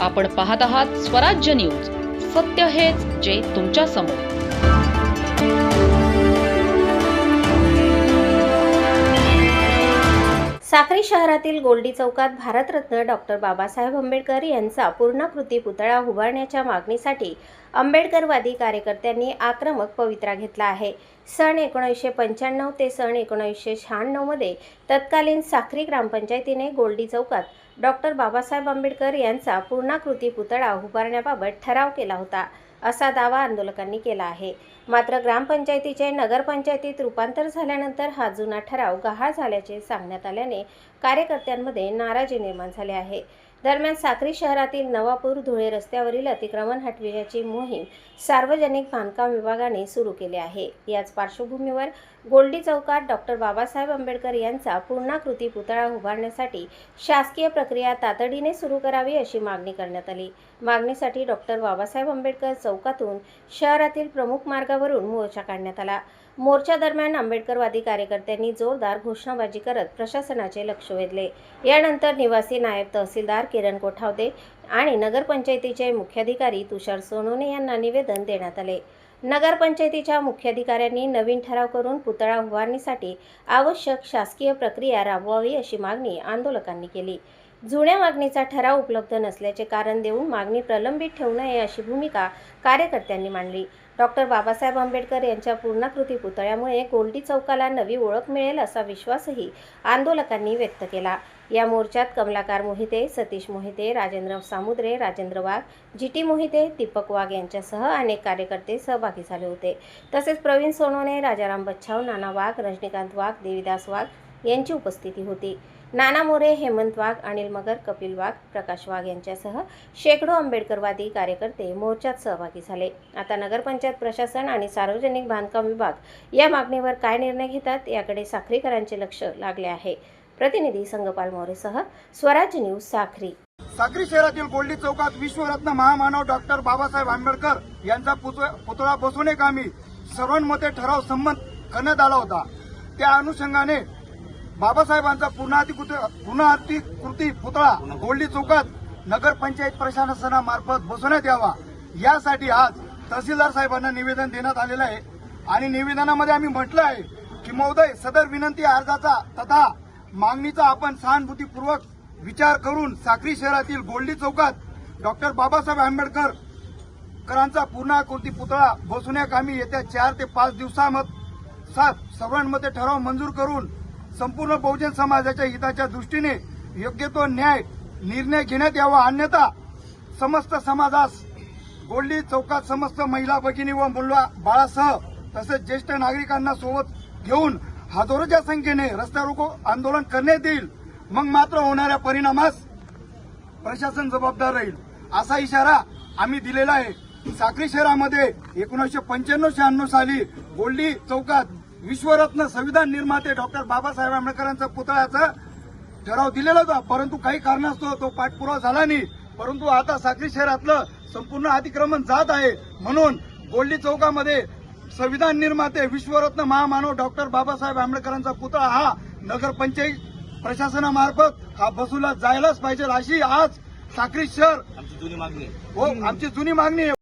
आपण पाहत आहात स्वराज्य न्यूज. सत्य हेच जे तुमच्या समोर. साक्री शहरातील गोल्डी चौकात भारतरत्न डॉक्टर बाबासाहेब आंबेडकर यांचा पूर्णाकृती पुतळा उभारण्याच्या मागणीसाठी आंबेडकरवादी कार्यकर्त्यांनी आक्रमक पवित्रा घेतला आहे. सन 1995 ते सन 1996 मध्ये तत्कालीन साक्री ग्रामपंचायतीने गोल्डी चौकात डॉक्टर बाबासाहेब आंबेडकर यांचा पूर्णाकृती पुतळा उभारण्याबाबत ठराव केला होता, असा दावा आंदोलकांनी केला आहे. मात्र ग्रामपंचायतीचे नगरपंचायतीत रूपांतर झाल्यानंतर हा जुना ठराव गहाळ झाल्याचे सांगण्यात आल्याने कार्यकर्त्यांमध्ये नाराजी निर्माण झाली आहे. दरम्यान साक्री शहरातील नवापूर धुळे रस्त्यावरील अतिक्रमण हटविण्याची मोहीम सार्वजनिक बांधकाम विभागाने सुरू केली आहे. याच पार्श्वभूमीवर गोल्डी चौकात डॉक्टर बाबासाहेब आंबेडकर यांचा पूर्णाकृती पुतळा उभारण्यासाठी शासकीय प्रक्रिया तातडीने सुरू करावी अशी मागणी करण्यात आली. मागणीसाठी डॉक्टर बाबासाहेब आंबेडकर चौकातून शहरातील प्रमुख मार्गावरून मोर्चा काढण्यात आला. मोर्चा दरम्यान आंबेडकरवादी कार्यकर्त्यांनी जोरदार घोषणाबाजी करत प्रशासनाचे लक्ष वेधले. यानंतर निवासी नायब तहसीलदार किरण कोठावदे आणि नगरपंचायतीचे मुख्याधिकारी तुषार सोनवणे यांना निवेदन देण्यात आले. नगरपंचायतीच्या मुख्याधिकाऱ्यांनी नवीन ठराव करून पुतळा उभारणीसाठी आवश्यक शासकीय प्रक्रिया राबवावी अशी मागणी आंदोलकांनी केली. जुन्या मागणीचा ठराव उपलब्ध नसल्याचे कारण देऊन मागणी प्रलंबित ठेवू नये अशी भूमिका कार्यकर्त्यांनी मांडली. डॉक्टर बाबासाहेब आंबेडकर यांच्या पूर्णाकृती पुतळ्यामुळे गोल्डी चौकाला नवी ओळख मिळेल असा विश्वासही आंदोलकांनी व्यक्त केला. या मोर्चात कमलाकर मोहिते, सतीश मोहिते, राजेंद्र सामुद्रे, राजेंद्र वाघ, जीटी मोहिते, दीपक वाघ यांच्यासह अनेक कार्यकर्ते सहभागी झाले होते. तसेच प्रवीण सोनवणे, राजाराम बच्छाव, नाना वाघ, रजनीकांत वाघ, देवीदास वाघ यांची उपस्थिती होती. नाना मोरे, हेमंत वाघ, अनिल मगर, कपिल वाघ, प्रकाश वाघ यांच्यासह शेकडो आंबेडकरवादी कार्यकर्ते मोर्चात सहभागी झाले. आता नगरपंचायत प्रशासन आणि सार्वजनिक बांधकाम विभाग या मागणीवर काय निर्णय घेतात याकडे साक्रीकरांचे लक्ष लागले आहे. प्रतिनिधी संगपाल मोरेसह स्वराज्य न्यूज साक्री. साक्री शहरातील गोल्डी चौकात विश्वरत्न महामानव डॉक्टर बाबासाहेब आंबेडकर यांचा पुतळा बसवण्याकामी सर्वानुमते ठराव संमत करण्यात आला होता. त्या अनुषंगाने बाबासाहेबांचा पूर्णाकृती पुतळा गोल्डी चौकात नगरपंचायत प्रशासनामार्फत बसवण्यात यावा यासाठी आज तहसीलदार साहेबांना निवेदन देण्यात आलेलं आहे. आणि निवेदनामध्ये आम्ही म्हटलं आहे की महोदय, सदर विनंती अर्जाचा तथा मागणीचा आपण सहानुभूतीपूर्वक विचार करून साक्री शहरातील गोल्डी चौकात डॉक्टर बाबासाहेब आंबेडकरांचा पूर्णाकृती पुतळा बसवण्याकामी येत्या 4 ते 5 दिवसात सर्वांमध्ये ठराव मंजूर करून संपूर्ण बहुजन समाजाच्या हिताच्या दृष्टीने योग्य तो निर्णय घेण्यात यावा. अन्यथा समस्त समाजास गोल्डी चौकात समस्त महिला भगिनी व मुलं बाळासह तसेच ज्येष्ठ नागरिकांना सोबत घेऊन हजारोच्या संख्येने रस्ता रोको आंदोलन करण्यात येईल. मग मात्र होणाऱ्या परिणामास प्रशासन जबाबदार राहील असा इशारा आम्ही दिलेला आहे. साक्री शहरामध्ये 1995-96 साली गोल्डी चौकात विश्वरत्न संविधान निर्माते डॉक्टर बाबासाहेब आंबेडकरांचा पुतळ्याचा ठराव दिलेला होता, परंतु काही कारणास्तव तो पाठपुरावा झाला नाही. परंतु आता साक्री शहरातलं संपूर्ण अतिक्रमण जात आहे, म्हणून गोल्डी चौकामध्ये संविधान निर्माते विश्वरत्न महामानव डॉक्टर बाबासाहेब आंबेडकरांचा पुतळा हा नगरपंचायत प्रशासनामार्फत हा बसवला जायलाच पाहिजे अशी आज साक्री शहर आमची जुनी मागणी आहे.